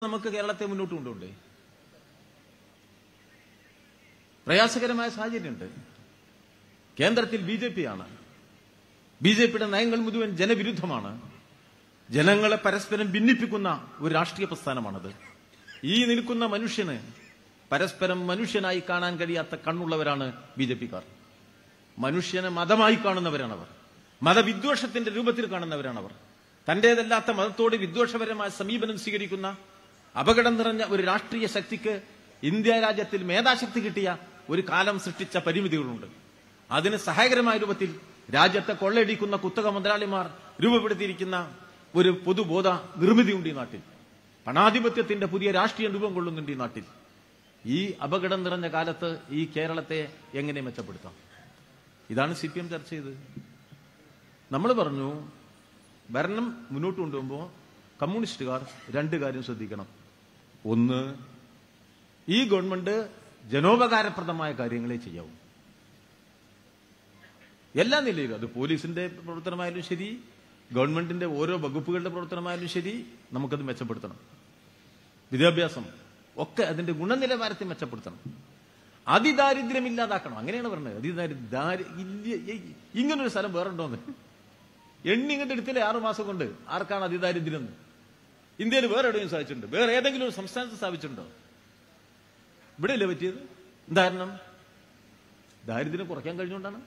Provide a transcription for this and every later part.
നമുക്ക് കേരളത്തെ മുന്നോട്ട് കൊണ്ടുപോണ്ടേ? പ്രയാസകരമായ സാഹചര്യമുണ്ട്. കേന്ദ്രത്തിൽ ബി.ജെ.പി. ആണ്. ബി.ജെ.പിയുടെ നയങ്ങൾ മുഴുവൻ ജനവിരുദ്ധമാണ്. ജനങ്ങളെ പരസ്പരം ഭിന്നിപ്പിക്കുന്ന ഒരു രാഷ്ട്രീയ പ്രസ്ഥാനമാണത്. ഈ നിൽക്കുന്ന മനുഷ്യന് പരസ്പരം മനുഷ്യനായി കാണാൻ കഴിയാത്ത കണ്ണുള്ളവരാണ് ബി.ജെ.പിക്കാർ. മനുഷ്യനെ മതമായി കാണുന്നവരാണവർ. മതവിദ്വേഷത്തിന്റെ രൂപത്തിൽ കാണുന്നവരാണവർ. തന്റേതല്ലാത്ത മതത്തോട് വിദ്വേഷപരമായ സമീപനം സ്വീകരിക്കുന്ന അപകടം നിറഞ്ഞ ഒരു രാഷ്ട്രീയ ശക്തിക്ക് ഇന്ത്യ രാജ്യത്തിൽ മേധാശക്തി കിട്ടിയ ഒരു കാലം സൃഷ്ടിച്ച പരിമിതികളുണ്ട്. അതിന് സഹായകരമായ രൂപത്തിൽ രാജ്യത്തെ കൊള്ളയടിക്കുന്ന കുത്തക മുതലാളിമാർ രൂപപ്പെടുത്തിയിരിക്കുന്ന ഒരു പൊതുബോധ നിർമ്മിതിയുണ്ട് ഈ നാട്ടിൽ. പണാധിപത്യത്തിന്റെ പുതിയ രാഷ്ട്രീയ രൂപം കൊള്ളുന്നുണ്ട് ഈ നാട്ടിൽ. ഈ അപകടം നിറഞ്ഞ കാലത്ത് ഈ കേരളത്തെ എങ്ങനെ മെച്ചപ്പെടുത്താം? ഇതാണ് CPM ചർച്ച ചെയ്തത്. നമ്മൾ പറഞ്ഞു, ഭരണം മുന്നോട്ട് കൊണ്ടുപോകുമ്പോൾ കമ്മ്യൂണിസ്റ്റുകാർ രണ്ട് കാര്യം ശ്രദ്ധിക്കണം. ഒന്ന്, ഈ ഗവൺമെന്റ് ജനോപകാരപ്രദമായ കാര്യങ്ങളെ ചെയ്യാവൂ. എല്ലാ നിലയിലും, അത് പോലീസിന്റെ പ്രവർത്തനമായാലും ശരി, ഗവൺമെന്റിന്റെ ഓരോ വകുപ്പുകളുടെ പ്രവർത്തനമായാലും ശരി, നമുക്കത് മെച്ചപ്പെടുത്തണം. വിദ്യാഭ്യാസം ഒക്കെ അതിന്റെ ഗുണനിലവാരത്തെ മെച്ചപ്പെടുത്തണം. അതിദാരിദ്ര്യം ഇല്ലാതാക്കണം. അങ്ങനെയാണ് പറഞ്ഞത്. ഇങ്ങനൊരു സ്ഥലം വേറെ ഉണ്ടോന്ന് എണ്ണി ഇങ്ങോട്ട് എടുത്തില്ലേ 6 മാസം കൊണ്ട്. ആർക്കാണ് അതിദാരിദ്ര്യം? ഇന്ത്യയിൽ വേറെ എവിടെയും സാധിച്ചിട്ടുണ്ട്? വേറെ ഏതെങ്കിലും ഒരു സംസ്ഥാനത്ത് സ്ഥാപിച്ചിട്ടുണ്ടോ? ഇവിടെയല്ലേ പറ്റിയത്? കാരണം ദാരിദ്ര്യം കുറയ്ക്കാൻ കഴിഞ്ഞുകൊണ്ടാണ്.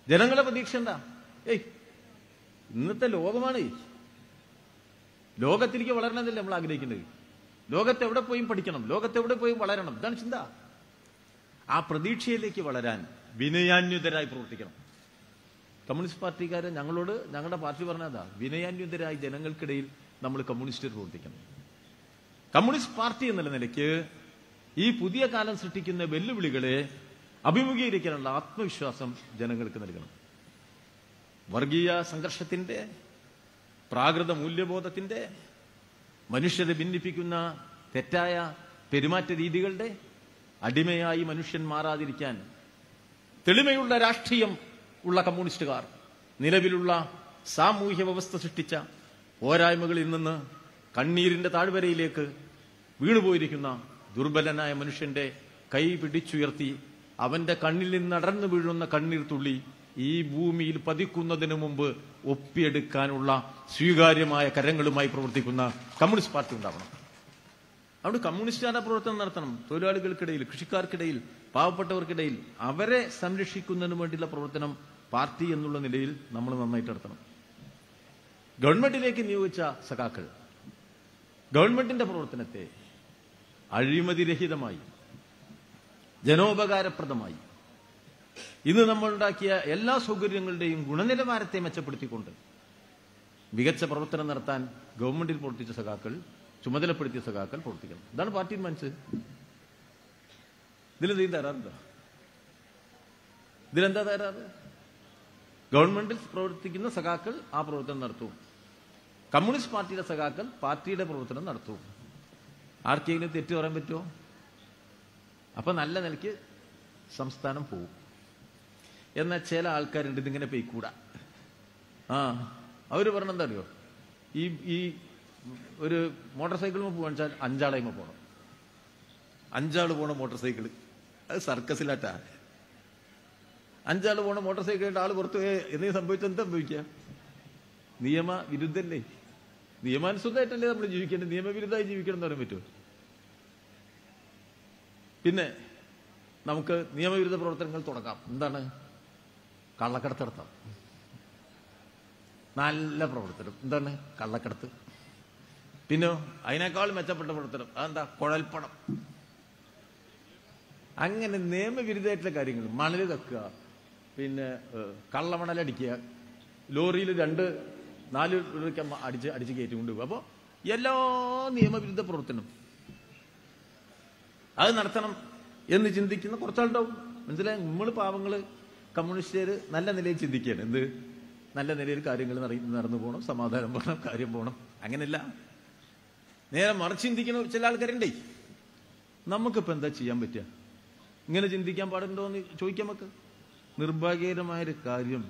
ജനങ്ങളുടെ പ്രതീക്ഷ എന്താ? ഇന്നത്തെ ലോകമാണ്. ലോകത്തിലേക്ക് വളരണമെന്നല്ലേ നമ്മൾ ആഗ്രഹിക്കുന്നത്. ലോകത്തെവിടെ പോയും പഠിക്കണം, ലോകത്തെവിടെ പോയും വളരണം, ഇതാണ് ചിന്ത. ആ പ്രതീക്ഷയിലേക്ക് വളരാൻ വിനയാന്വിതരായി പ്രവർത്തിക്കണം. കമ്മ്യൂണിസ്റ്റ് പാർട്ടിക്കാരെ ഞങ്ങളോട് ഞങ്ങളുടെ പാർട്ടി പറഞ്ഞതാ, വിനയാന്വിതരായി ജനങ്ങൾക്കിടയിൽ നമ്മൾ കമ്മ്യൂണിസ്റ്റ് പ്രവർത്തിക്കണം. കമ്മ്യൂണിസ്റ്റ് പാർട്ടി എന്നുള്ള നിലയ്ക്ക് ഈ പുതിയ കാലം സൃഷ്ടിക്കുന്ന വെല്ലുവിളികളെ അഭിമുഖീകരിക്കാനുള്ള ആത്മവിശ്വാസം ജനങ്ങൾക്ക് നൽകണം. വർഗീയ സംഘർഷത്തിന്റെ, പ്രാകൃത മൂല്യബോധത്തിന്റെ, മനുഷ്യരെ ഭിന്നിപ്പിക്കുന്ന തെറ്റായ പെരുമാറ്റ രീതികളുടെ അടിമയായി മനുഷ്യൻ മാറാതിരിക്കാൻ തെളിമയുള്ള രാഷ്ട്രീയം ഉള്ള കമ്മ്യൂണിസ്റ്റുകാർ നിലവിലുള്ള സാമൂഹ്യ വ്യവസ്ഥ സൃഷ്ടിച്ച പോരായ്മകളിൽ നിന്ന് കണ്ണീരിന്റെ താഴ്വരയിലേക്ക് വീണുപോയിരിക്കുന്ന ദുർബലനായ മനുഷ്യന്റെ കൈ പിടിച്ചുയർത്തി അവന്റെ കണ്ണിൽ നിന്ന് അടർന്നു വീഴുന്ന കണ്ണീർ തുള്ളി ഈ ഭൂമിയിൽ പതിക്കുന്നതിന് മുമ്പ് ഒപ്പിയെടുക്കാനുള്ള സ്വീകാര്യമായ കരങ്ങളുമായി പ്രവർത്തിക്കുന്ന കമ്മ്യൂണിസ്റ്റ് പാർട്ടി ഉണ്ടാവണം. അവിടെ കമ്മ്യൂണിസ്റ്റുകാരുടെ പ്രവർത്തനം നടത്തണം. തൊഴിലാളികൾക്കിടയിൽ, കൃഷിക്കാർക്കിടയിൽ, പാവപ്പെട്ടവർക്കിടയിൽ അവരെ സംരക്ഷിക്കുന്നതിന് വേണ്ടിയുള്ള പ്രവർത്തനം പാർട്ടി എന്നുള്ള നിലയിൽ നമ്മൾ നന്നായിട്ട് നടത്തണം. ഗവൺമെന്റിലേക്ക് നിയോഗിച്ച സഖാക്കൾ ഗവൺമെന്റിന്റെ പ്രവർത്തനത്തെ അഴിമതിരഹിതമായി, ജനോപകാരപ്രദമായി, ഇന്ന് നമ്മൾ ഉണ്ടാക്കിയ എല്ലാ സൗകര്യങ്ങളുടെയും ഗുണനിലവാരത്തെ മെച്ചപ്പെടുത്തിക്കൊണ്ട് മികച്ച പ്രവർത്തനം നടത്താൻ ഗവൺമെന്റിൽ പ്രവർത്തിച്ച സഖാക്കൾ, ചുമതലപ്പെടുത്തിയ സഖാക്കൾ പ്രവർത്തിക്കണം. ഇതാണ് പാർട്ടി മനസ്സ്. ഇതിലെന്തെങ്കിലും തരാറുണ്ടോ? ഇതിലെന്താ തരാറ്? ഗവൺമെന്റിൽ പ്രവർത്തിക്കുന്ന സഖാക്കൾ ആ പ്രവർത്തനം നടത്തും. കമ്മ്യൂണിസ്റ്റ് പാർട്ടിയുടെ സഖാക്കൾ പാർട്ടിയുടെ പ്രവർത്തനം നടത്തും. ആർക്കെങ്കിലും തെറ്റ് പറയാൻ പറ്റുമോ? അപ്പൊ നല്ല നിലയ്ക്ക് സംസ്ഥാനം പോവും. എന്നാൽ ചില ആൾക്കാരുണ്ട് ഇതിങ്ങനെ പോയിക്കൂടാ. അവര് പറഞ്ഞെന്താ അറിയോ? ഈ ഒരു മോട്ടോർ സൈക്കിളിൽ പോകാൻ വെച്ചാൽ 5 ആളായ്മ പോകണം. 5 ആള് പോണ മോട്ടോർ സൈക്കിള്, അത് സർക്കസിലാട്ടാ. 5 ആള് പോണ മോട്ടോർ സൈക്കിളിട്ട് ആള് പുറത്തു പോയി എന്തെങ്കിലും സംഭവിച്ചാൽ എന്താ സംഭവിക്കുക? നിയമവിരുദ്ധല്ലേ? നിയമാനുസൃതമായിട്ടല്ലേ നമ്മൾ ജീവിക്കേണ്ടത്? നിയമവിരുദ്ധമായി ജീവിക്കണം എന്ന് പറയാൻ പറ്റുമോ? പിന്നെ നമുക്ക് നിയമവിരുദ്ധ പ്രവർത്തനങ്ങൾ തുടങ്ങാം. എന്താണ്? കള്ളക്കടത്ത് നടത്താം. നല്ല പ്രവർത്തനം. എന്താണ്? കള്ളക്കടത്ത്. പിന്നെ അതിനേക്കാൾ മെച്ചപ്പെട്ട പ്രവർത്തനം അതെന്താ? കുഴൽപ്പണം. അങ്ങനെ നിയമവിരുദ്ധമായിട്ടുള്ള കാര്യങ്ങൾ, മണല് കക്കുക, പിന്നെ കള്ളമണലടിക്കുക, ലോറിയിൽ 2-4 അടിച്ച് കയറ്റി കൊണ്ടുപോകുക. അപ്പോൾ എല്ലാ നിയമവിരുദ്ധ പ്രവർത്തനം അത് നടത്തണം എന്ന് ചിന്തിക്കുന്ന കുറച്ചാളുണ്ടാവും. മനസ്സിലായി? നമ്മൾ പാവങ്ങള് കമ്മ്യൂണിസ്റ്റുകാർ നല്ല നിലയിൽ ചിന്തിക്കുകയാണ്. എന്ത്? നല്ല നിലയിൽ കാര്യങ്ങൾ നടന്നു പോകണം, സമാധാനം പോകണം, കാര്യം പോകണം. അങ്ങനെയല്ല, നേരെ മറിച്ച് ചിന്തിക്കുന്ന ചില ആൾക്കാരുണ്ടേ. നമുക്കിപ്പോൾ എന്താ ചെയ്യാൻ പറ്റുക? ഇങ്ങനെ ചിന്തിക്കാൻ പാടുണ്ടോ എന്ന് ചോദിക്കാം. നമുക്ക് നിർഭാഗ്യകരമായൊരു കാര്യം,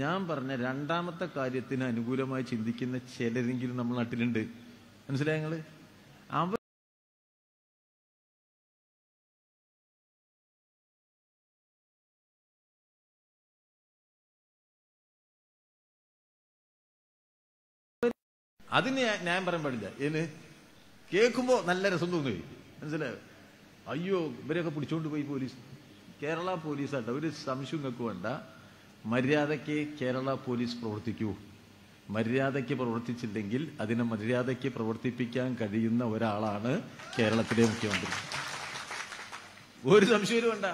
ഞാൻ പറഞ്ഞ രണ്ടാമത്തെ കാര്യത്തിന് അനുകൂലമായി ചിന്തിക്കുന്ന ചിലരെങ്കിലും നമ്മുടെ നാട്ടിലുണ്ട്. മനസ്സിലായ ഞങ്ങള്? അതിന് ഞാൻ പറയാൻ പാടില്ല. ഏന് കേൾക്കുമ്പോ നല്ല രസം തോന്നുകയും, മനസ്സിലായോ? അയ്യോ ഇവരെയൊക്കെ പിടിച്ചോണ്ട് പോയി പോലീസ്. കേരള പോലീസാട്ടോ, ഒരു സംശയം നിങ്ങൾക്ക് വേണ്ട. മര്യാദയ്ക്ക് കേരള പോലീസ് പ്രവർത്തിക്കൂ. മര്യാദയ്ക്ക് പ്രവർത്തിച്ചില്ലെങ്കിൽ അതിനെ മര്യാദയ്ക്ക് പ്രവർത്തിപ്പിക്കാൻ കഴിയുന്ന ഒരാളാണ് കേരളത്തിലെ മുഖ്യമന്ത്രി. ഒരു സംശയവും വേണ്ട.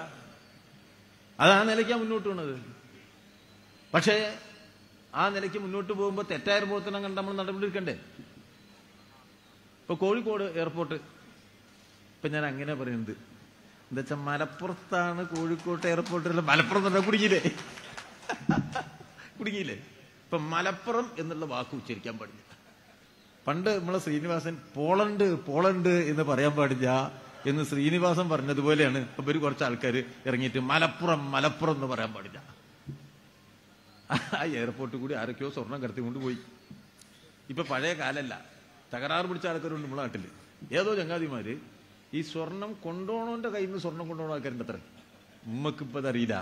അത് ആ നിലയ്ക്കാണ് മുന്നോട്ട് പോണത്. പക്ഷേ ആ നിലയ്ക്ക് മുന്നോട്ട് പോകുമ്പോൾ തെറ്റായ പ്രവർത്തനം കണ്ട് നമ്മൾ നടപടിയെടുക്കണ്ടേ? ഇപ്പൊ കോഴിക്കോട് എയർപോർട്ട്, ഇപ്പൊ ഞാൻ അങ്ങനെ പറയുന്നത് എന്താ വെച്ചാൽ മലപ്പുറത്താണ് കോഴിക്കോട്ട് എയർപോർട്ടിൽ. മലപ്പുറം തന്നെ കുടുങ്ങിയില്ലേ? കുടുങ്ങിയില്ലേ? ഇപ്പൊ മലപ്പുറം എന്നുള്ള വാക്ക് ഉച്ചരിക്കാൻ പാടില്ല. പണ്ട് നമ്മളെ ശ്രീനിവാസൻ പോളണ്ട് പോളണ്ട് എന്ന് പറയാൻ പാടില്ല എന്ന് ശ്രീനിവാസൻ പറഞ്ഞതുപോലെയാണ് ഇപ്പൊ ഒരു കുറച്ച് ആൾക്കാർ ഇറങ്ങിയിട്ട് മലപ്പുറം മലപ്പുറം എന്ന് പറയാൻ പാടില്ല. ആ എയർപോർട്ടിൽ കൂടി ആരൊക്കെയോ സ്വർണം കടത്തിക്കൊണ്ട് പോയി. ഇപ്പൊ പഴയ കാലല്ല, തകരാറ് പിടിച്ച ആൾക്കാരുണ്ട് നമ്മളെ നാട്ടില്. ഏതോ ചങ്ങാതിമാര് ഈ സ്വർണം കൊണ്ടുപോകണോന്റെ കയ്യിൽ നിന്ന് സ്വർണം കൊണ്ടുപോകണ ആൾക്കാരുണ്ട് അത്ര. ഉമ്മക്കിപ്പോ അതറിയില്ല,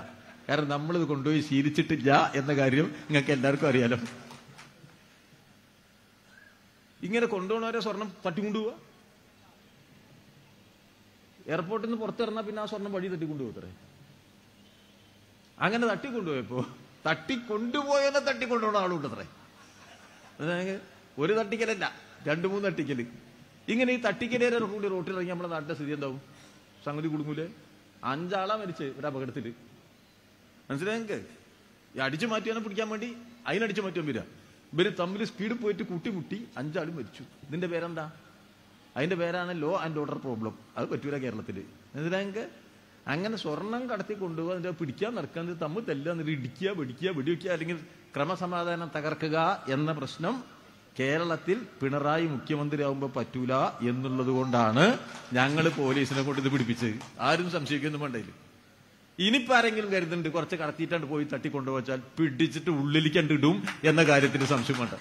കാരണം നമ്മളിത് കൊണ്ടുപോയി ശീലിച്ചിട്ടില്ല എന്ന കാര്യം നിങ്ങൾക്ക് എല്ലാവർക്കും അറിയാലോ. ഇങ്ങനെ കൊണ്ടുപോകണവരെ സ്വർണം തട്ടിക്കൊണ്ടുപോവാ. എയർപോർട്ടിൽ നിന്ന് പുറത്തിറങ്ങാ പിന്നെ ആ സ്വർണം വഴി തട്ടിക്കൊണ്ടുപോകത്രേ. അങ്ങനെ തട്ടിക്കൊണ്ടുപോയപ്പോ തട്ടിക്കൊണ്ടുപോയെന്നെ തട്ടിക്കൊണ്ടുപോകുന്ന ആളുണ്ട് അത്രേ. ഒരു തട്ടിക്കലല്ല, 2-3 തട്ടിക്കല്. ഇങ്ങനെ ഈ തട്ടിക്കലേറെ കൂടി റോട്ടിലിറങ്ങി നമ്മുടെ നാട്ടിലെ സ്ഥിതി എന്താവും? സംഗതി കുടുങ്ങൂലേ? 5 ആളാ മരിച്ച് ഒരു അപകടത്തില്. മനസ്സിലായി നിങ്ങൾക്ക്? ഈ അടിച്ചു മാറ്റിയാനെ പിടിക്കാൻ വേണ്ടി അതിനടിച്ചു മാറ്റാൻ വരിക. ഇവര് തമ്മിൽ സ്പീഡ് പോയിട്ട് കൂട്ടിമുട്ടി 5 ആളും മരിച്ചു. ഇതിന്റെ പേരെന്താ? അതിന്റെ പേരാണ് ലോ ആൻഡ് ഓർഡർ പ്രോബ്ലം. അത് പറ്റൂല കേരളത്തില്. മനസ്സിലായി നിങ്ങൾക്ക്? അങ്ങനെ സ്വർണം കടത്തി കൊണ്ടുപോകുക, അതിന്റെ പിടിക്കാൻ നടക്കുന്നത് തമ്മിൽ തല്ലുക, എന്നിട്ട് ഇടിക്കുക, വെടിക്കുക, വെടിവെക്കുക, അല്ലെങ്കിൽ ക്രമസമാധാനം തകർക്കുക എന്ന പ്രശ്നം കേരളത്തിൽ പിണറായി മുഖ്യമന്ത്രിയാവുമ്പോൾ പറ്റൂല എന്നുള്ളത് കൊണ്ടാണ് ഞങ്ങൾ പോലീസിനെ കൊണ്ട് ഇത് പിടിപ്പിച്ചത്. ആരും സംശയിക്കൊന്നും വേണ്ടതില്ല. ഇനിയിപ്പോ ആരെങ്കിലും കരുതുന്നുണ്ട് കുറച്ച് കടത്തിയിട്ടാണ്ട് പോയി തട്ടിക്കൊണ്ടുപോച്ചാൽ പിടിച്ചിട്ട് ഉള്ളിലേക്ക് കണ്ടിടും എന്ന കാര്യത്തിന് സംശയം വേണ്ട.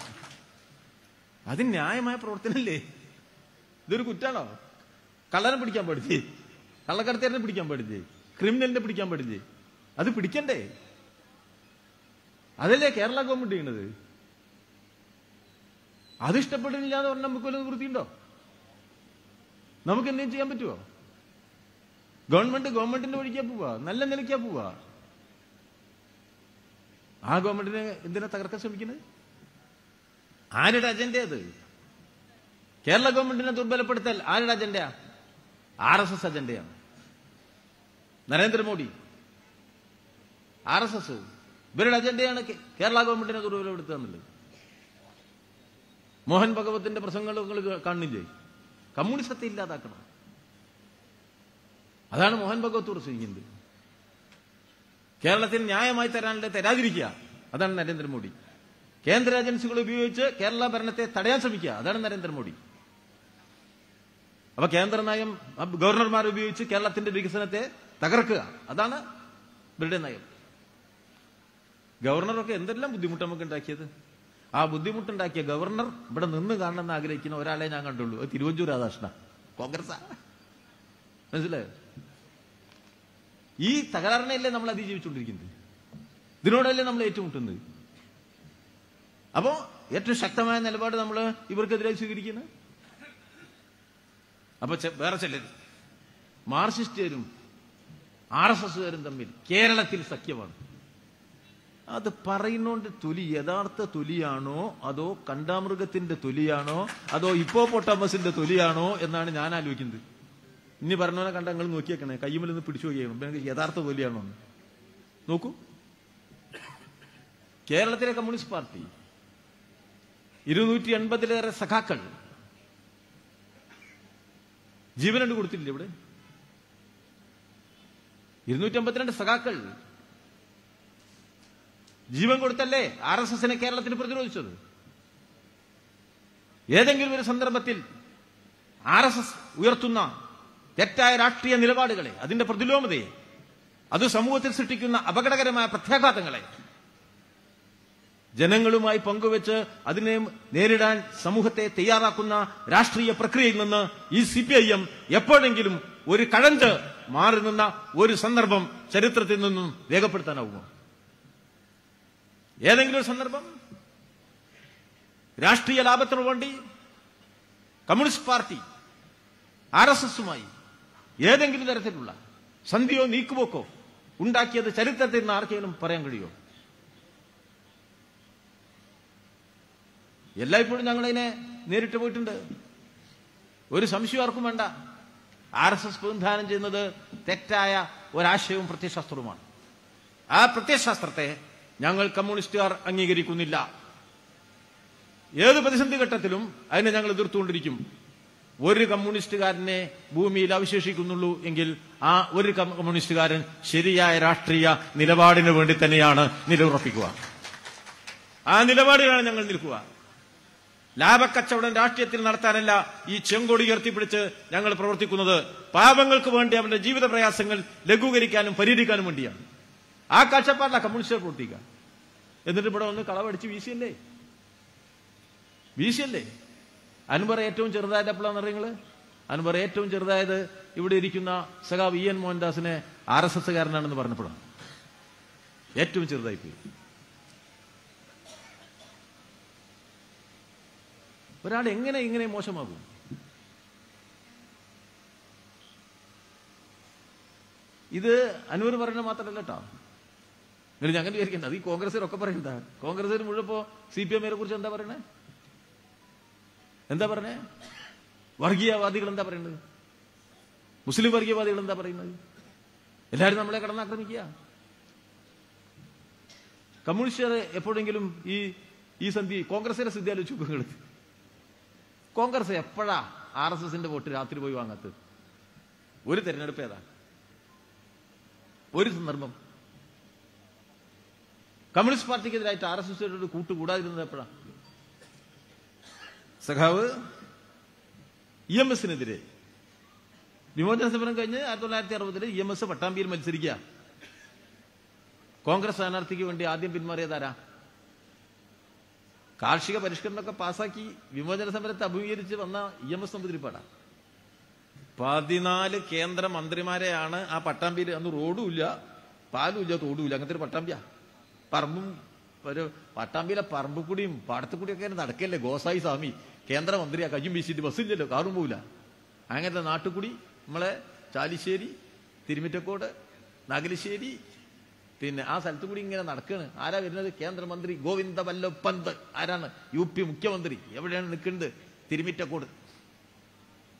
അത് ന്യായമായ പ്രവർത്തനല്ലേ? ഇതൊരു കുറ്റാണോ? കള്ളനെ പിടിക്കാൻ പാടില്ലേ? കള്ളക്കടത്തേരനെ പിടിക്കാൻ പാടില്ലേ? ക്രിമിനലിനെ പിടിക്കാൻ പാടില്ലേ? അത് പിടിക്കണ്ടേ? അതല്ലേ കേരള ഗവൺമെന്റ് ചെയ്യുന്നത്. അത് ഇഷ്ടപ്പെടുന്നില്ല എന്ന് പറഞ്ഞാൽ നമുക്ക് വല്ല വൃത്തിയുണ്ടോ? നമുക്ക് എന്തെങ്കിലും ചെയ്യാൻ പറ്റുമോ? ഗവൺമെന്റിന്റെ വഴിക്കാ പോവാ, നല്ല നിലയ്ക്കാ പോവാ. ആ ഗവൺമെന്റിനെ എന്തിനാ തകർക്കാൻ ശ്രമിക്കുന്നത്? ആരുടെ അജണ്ട അത്? കേരള ഗവൺമെന്റിനെ ദുർബലപ്പെടുത്തൽ ആരുടെ അജണ്ടയാ? RSS അജണ്ടയാണ്. നരേന്ദ്രമോദി, RSS ഇവരുടെ അജണ്ടയാണ് കേരള ഗവൺമെന്റിനെ ദുർബലപ്പെടുത്തുക എന്നുള്ളത്. മോഹൻ ഭഗവത്തിന്റെ പ്രസംഗങ്ങൾ കാണുന്നില്ലേ? കമ്മ്യൂണിസത്തെ ഇല്ലാതാക്കണം. അതാണ് മോഹൻ ഭഗവത് പ്രസംഗിക്കുന്നത്. കേരളത്തിന് ന്യായമായി തരാനുള്ള തരാതിരിക്കുക, അതാണ് നരേന്ദ്രമോദി. കേന്ദ്ര ഏജൻസികൾ ഉപയോഗിച്ച് കേരള ഭരണത്തെ തടയാൻ ശ്രമിക്കുക, അതാണ് നരേന്ദ്രമോദി. അപ്പൊ കേന്ദ്ര നയം ഗവർണർമാർ ഉപയോഗിച്ച് കേരളത്തിന്റെ വികസനത്തെ തകർക്കുക, അതാണ് ഇവരുടെ നയം. ഗവർണറൊക്കെ എന്തെല്ലാം ബുദ്ധിമുട്ട് നമുക്ക് ഉണ്ടാക്കിയത്. ആ ബുദ്ധിമുട്ടുണ്ടാക്കിയ ഗവർണർ ഇവിടെ നിന്ന് കാണണമെന്ന് ആഗ്രഹിക്കുന്ന ഒരാളെ ഞാൻ കണ്ടുള്ളൂ. അത് തിരുവഞ്ചൂർ രാധാകൃഷ്ണ, കോൺഗ്രസ്. മനസ്സിലായോ? ഈ തകരാറിനെയല്ലേ നമ്മൾ അതിജീവിച്ചുകൊണ്ടിരിക്കുന്നത്. ഇതിനോടല്ലേ നമ്മൾ ഏറ്റുമുട്ടുന്നത്. അപ്പോ ഏറ്റവും ശക്തമായ നിലപാട് നമ്മൾ ഇവർക്കെതിരെ സ്വീകരിക്കുന്നത്. അപ്പൊ വേറെ ചിലർ മാർക്സിസ്റ്റുകാരും RSSകാരും തമ്മിൽ കേരളത്തിൽ സഖ്യമാണ്. അത് പറയുന്നോണ്ട് തൊലി യഥാർത്ഥ തൊലിയാണോ അതോ കണ്ടാമൃഗത്തിന്റെ തൊലിയാണോ അതോ ഹിപ്പോപ്പൊട്ടാമസിന്റെ തൊലിയാണോ എന്നാണ് ഞാൻ ആലോചിക്കുന്നത്. ഇനി പറഞ്ഞവനെ കണ്ട നിങ്ങൾ നോക്കിയേക്കണേ, കയ്യുമ്മിൽ നിന്ന് പിടിച്ചു നോക്കിയേക്കണം യഥാർത്ഥ തൊലിയാണോ എന്ന് നോക്കൂ. കേരളത്തിലെ കമ്മ്യൂണിസ്റ്റ് പാർട്ടി 280-ലേറെ സഖാക്കൾ ജീവനുണ്ട് കൊടുത്തില്ലേ? ഇവിടെ 252 സഖാക്കൾ ജീവൻ കൊടുത്തല്ലേ RSSനെ കേരളത്തിൽ പ്രതിരോധിച്ചത്. ഏതെങ്കിലും ഒരു സന്ദർഭത്തിൽ RSS ഉയർത്തുന്ന തെറ്റായ രാഷ്ട്രീയ നിലപാടുകളെ, അതിന്റെ പ്രതിലോമതയെ, അത് സമൂഹത്തിൽ സൃഷ്ടിക്കുന്ന അപകടകരമായ പ്രത്യാഘാതങ്ങളെ ജനങ്ങളുമായി പങ്കുവെച്ച് അതിനെ നേരിടാൻ സമൂഹത്തെ തയ്യാറാക്കുന്ന രാഷ്ട്രീയ പ്രക്രിയയിൽ നിന്ന് ഈ CPIM എപ്പോഴെങ്കിലും ഒരു കഴഞ്ച് മാറി നിന്ന ഒരു സന്ദർഭം ചരിത്രത്തിൽ നിന്നും രേഖപ്പെടുത്താനാവുമോ? ഏതെങ്കിലും ഒരു സന്ദർഭം രാഷ്ട്രീയ ലാഭത്തിനു വേണ്ടി കമ്മ്യൂണിസ്റ്റ് പാർട്ടി RSSുമായി ഏതെങ്കിലും തരത്തിലുള്ള സന്ധിയോ നീക്കുപോക്കോ ഉണ്ടാക്കിയത് ചരിത്രത്തിൽ നിന്ന് ആർക്കെങ്കിലും പറയാൻ കഴിയുമോ? എല്ലായ്പ്പോഴും ഞങ്ങളതിനെ നേരിട്ട് പോയിട്ടുണ്ട്. ഒരു സംശയം ആർക്കും വേണ്ട. RSS പ്രതിനിധാനം ചെയ്യുന്നത് തെറ്റായ ഒരാശയവും പ്രത്യയശാസ്ത്രവുമാണ്. ആ പ്രത്യയശാസ്ത്രത്തെ ഞങ്ങൾ കമ്മ്യൂണിസ്റ്റുകാർ അംഗീകരിക്കുന്നില്ല. ഏത് പ്രതിസന്ധി ഘട്ടത്തിലും അതിനെ ഞങ്ങൾ എതിർത്തുകൊണ്ടിരിക്കും. ഒരു കമ്മ്യൂണിസ്റ്റുകാരനെ ഭൂമിയിൽ അവശേഷിക്കുന്നുള്ളൂ എങ്കിൽ ആ ഒരു കമ്മ്യൂണിസ്റ്റുകാരൻ ശരിയായ രാഷ്ട്രീയ നിലപാടിന് വേണ്ടി തന്നെയാണ് നിലയുറപ്പിക്കുക. ആ നിലപാടിലാണ് ഞങ്ങൾ നിൽക്കുക. ലാഭക്കച്ചവടം രാഷ്ട്രീയത്തിൽ നടത്താനല്ല ഈ ചെങ്കൊടി ഉയർത്തിപ്പിടിച്ച് ഞങ്ങൾ പ്രവർത്തിക്കുന്നത്. പാവങ്ങൾക്ക് വേണ്ടി അവന്റെ ജീവിത പ്രയാസങ്ങൾ ലഘൂകരിക്കാനും പരിഹരിക്കാനും വേണ്ടിയാണ്. ആ കാഴ്ചപ്പാടില്ല കമ്മ്യൂണിസ്റ്റുകാർ പ്രവർത്തിക്കുക. എന്നിട്ട് ഇവിടെ വന്ന് കളവടിച്ച് വീശിയല്ലേ. അൻവർ ഏറ്റവും ചെറുതായത് എപ്പോഴാണ് അറിയുന്നത്? അൻവർ ഏറ്റവും ചെറുതായത് ഇവിടെ ഇരിക്കുന്ന സഖാവ് EN മോഹൻദാസിനെ RSSകാരനാണെന്ന് പറഞ്ഞപ്പോഴാണ് ഏറ്റവും ചെറുതായിപ്പോയി. ഒരാൾ എങ്ങനെ ഇങ്ങനെ മോശമാകും? ഇത് അൻവർ പറയുന്നത് മാത്രമല്ല കേട്ടോ. നിങ്ങൾ അങ്ങനെ വിചാരിക്കണ്ട. അത് ഈ കോൺഗ്രസിലൊക്കെ പറയണ്ട. കോൺഗ്രസിന് മുഴുവൻ CPIMനെ കുറിച്ച് എന്താ പറയണേ? വർഗീയവാദികൾ എന്താ പറയുന്നത്? മുസ്ലിം വർഗീയവാദികൾ എന്താ പറയുന്നത്? എല്ലാവരും നമ്മളെ കടന്നാക്രമിക്കുക. കമ്മ്യൂണിസ്റ്റുകാർ എപ്പോഴെങ്കിലും ഈ സന്ധി കോൺഗ്രസിന്റെ സ്ഥിതി ആലോചിച്ച് നോക്കുക. കോൺഗ്രസ് എപ്പോഴാ RSSന്റെ വോട്ട് രാത്രി പോയി വാങ്ങാത്തത്? ഒരു തെരഞ്ഞെടുപ്പ് ഏതാ? ഒരു സന്ദർഭം കമ്മ്യൂണിസ്റ്റ് പാർട്ടിക്കെതിരായിട്ട് RSSയോട് കൂട്ടുകൂടാതിരുന്നത് എപ്പോഴാ? സഖാവ് EMSനെതിരെ വിമോചന സമരം കഴിഞ്ഞ് 1960 EMS പട്ടാമ്പിയിൽ മത്സരിക്കുക. കോൺഗ്രസ് സ്ഥാനാർത്ഥിക്ക് വേണ്ടി ആദ്യം പിന്മാറിയതാരാ? കാർഷിക പരിഷ്കരണമൊക്കെ പാസാക്കി വിമോചന സമരത്തെ അഭിമുഖീകരിച്ച് വന്ന EMS നമ്പൂതിരിപ്പാടാ. 14 കേന്ദ്ര മന്ത്രിമാരെയാണ് ആ പട്ടാമ്പിയിൽ. അന്ന് റോഡും ഇല്ല, പാലും ഇല്ല, തോടും ഇല്ല. അങ്ങനത്തെ ഒരു പട്ടാമ്പിയാ. പറമ്പും ഒരു പട്ടാമ്പിയിലെ പറമ്പുകൂടിയും പാടത്തുകൂടിയൊക്കെ നടക്കല്ലേ. ഗോസായി സ്വാമി കേന്ദ്രമന്ത്രിയാ. കയ്യും വീശിയിട്ട് ബസ്സില്ലല്ലോ, കാറും പോവില്ല. അങ്ങനത്തെ നാട്ടുകൂടി നമ്മളെ ചാലിശ്ശേരി, തിരുമിറ്റക്കോട്, നഗലശ്ശേരി, പിന്നെ ആ സ്ഥലത്തു കൂടി ഇങ്ങനെ നടക്കുകയാണ്. ആരാ വരുന്നത്? കേന്ദ്രമന്ത്രി ഗോവിന്ദ വല്ലഭ് പന്ത്. ആരാണ്? UP മുഖ്യമന്ത്രി. എവിടെയാണ് നിൽക്കുന്നത്? തിരുമിറ്റക്കോട്.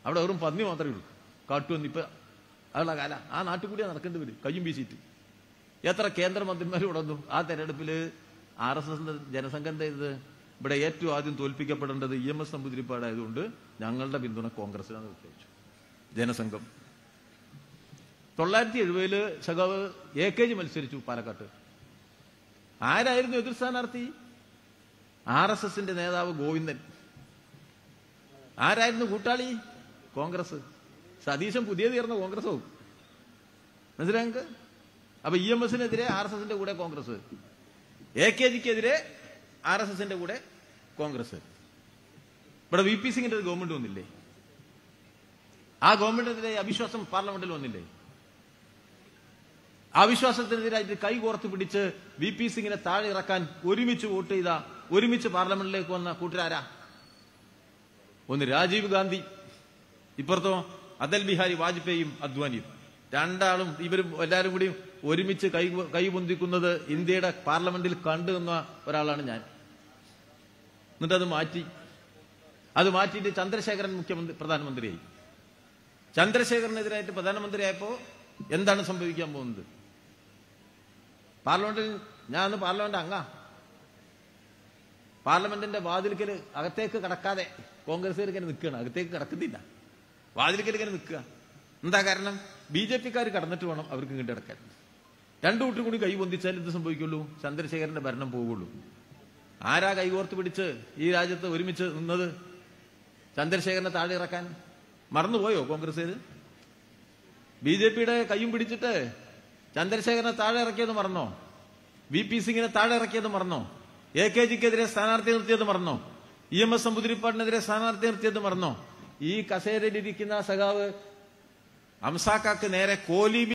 അവിടെ വെറും പന്നി മാത്രമേ ഉള്ളൂ. കാട്ടുവന്ന് ഇപ്പൊ അതുള്ള കാല. ആ നാട്ടുകൂടിയാ നടക്കേണ്ടി വരും കയ്യും വീശിയിട്ട്. എത്ര കേന്ദ്രമന്ത്രിമാർ വന്നു ആ തെരഞ്ഞെടുപ്പിൽ? RSSന്റെ ജനസംഘം ചെയ്തത് ഇവിടെ ഏറ്റവും ആദ്യം തോൽപ്പിക്കപ്പെടേണ്ടത് EMS നമ്പൂതിരിപ്പാടായതുകൊണ്ട് ഞങ്ങളുടെ പിന്തുണ കോൺഗ്രസിനാണ് പ്രത്യേകിച്ചു. ജനസംഘം 1970 സഖാവ് AKG മത്സരിച്ചു പാലക്കാട്ട്. ആരായിരുന്നു എതിർ സ്ഥാനാർത്ഥി? RSSന്റെ നേതാവ് ഗോവിന്ദൻ. ആരായിരുന്നു കൂട്ടാളി? കോൺഗ്രസ്. സതീശൻ പുതിയ തീർന്ന കോൺഗ്രസ് ആവും. മനസ്സിലായെങ്കിൽ? അപ്പൊ EMSനെതിരെ RSSന്റെ കൂടെ കോൺഗ്രസ്, AKGക്കെതിരെ RSSന്റെ കൂടെ കോൺഗ്രസ്. ഇവിടെ VP സിംഗിന്റെ ഗവൺമെന്റ് വന്നില്ലേ? ആ ഗവൺമെന്റിനെതിരെ അവിശ്വാസം പാർലമെന്റിൽ വന്നില്ലേ? ആ വിശ്വാസത്തിനെതിരായിട്ട് കൈ കോർത്ത് പിടിച്ച് VP സിംഗിനെ താഴെ ഇറക്കാൻ ഒരുമിച്ച് വോട്ട് ചെയ്ത, ഒരുമിച്ച് പാർലമെന്റിലേക്ക് വന്ന കൂട്ടരാരാ? ഒന്ന് രാജീവ് ഗാന്ധി, ഇപ്പുറത്തോ അടൽ ബിഹാരി വാജ്പേയിയും അദ്വാനിയും. രണ്ടാളും ഇവരും എല്ലാവരും കൂടി ഒരുമിച്ച് കൈ പൊന്തിക്കുന്നത് ഇന്ത്യയുടെ പാർലമെന്റിൽ കണ്ടു നിന്ന ഒരാളാണ് ഞാൻ. എന്നിട്ട് അത് മാറ്റിയിട്ട് ചന്ദ്രശേഖരൻ പ്രധാനമന്ത്രിയായി. ചന്ദ്രശേഖരനെതിരായിട്ട് പ്രധാനമന്ത്രിയായപ്പോ എന്താണ് സംഭവിക്കാൻ പോകുന്നത്? പാർലമെന്റിൽ ഞാൻ അന്ന് പാർലമെന്റ് അംഗാ. പാർലമെന്റിന്റെ വാതിൽക്കൽ അകത്തേക്ക് കടക്കാതെ കോൺഗ്രസ്സുകാർ ഇങ്ങനെ നിൽക്കുകയാണ്. അകത്തേക്ക് കടക്കുന്നില്ല, വാതിൽക്കൽ ഇങ്ങനെ നിൽക്കുക. എന്താ കാരണം? BJPക്കാർ കടന്നിട്ട് വേണം അവർക്ക് ഇങ്ങോട്ട് കിടക്കാൻ. രണ്ടു കൂട്ടും കൂടി കൈ പൊന്തിച്ചാൽ എന്ത് സംഭവിക്കുള്ളൂ? ചന്ദ്രശേഖരന്റെ ഭരണം പോവുള്ളൂ. ആരാ കൈകോർത്ത് പിടിച്ച് ഈ രാജ്യത്ത് ഒരുമിച്ച് നിന്നത്? ചന്ദ്രശേഖരനെ താഴെ ഇറക്കാൻ മറന്നുപോയോ കോൺഗ്രസ്സുകാർ? BJPയുടെ കൈയും പിടിച്ചിട്ട് ചന്ദ്രശേഖരനെ താഴെ ഇറക്കിയത് മറന്നോ? VP സിംഗിനെ താഴെ ഇറക്കിയത് മറന്നോ? AKGക്കെതിരെ സ്ഥാനാർത്ഥി നിർത്തിയത് മറന്നോ? EMS നമ്പൂതിരിപ്പാടിനെതിരെ സ്ഥാനാർത്ഥി നിർത്തിയത് മറന്നോ? ഈ കസേരയിലിരിക്കുന്ന സഖാവ് അംസാക്കാക്ക് നേരെ കോലി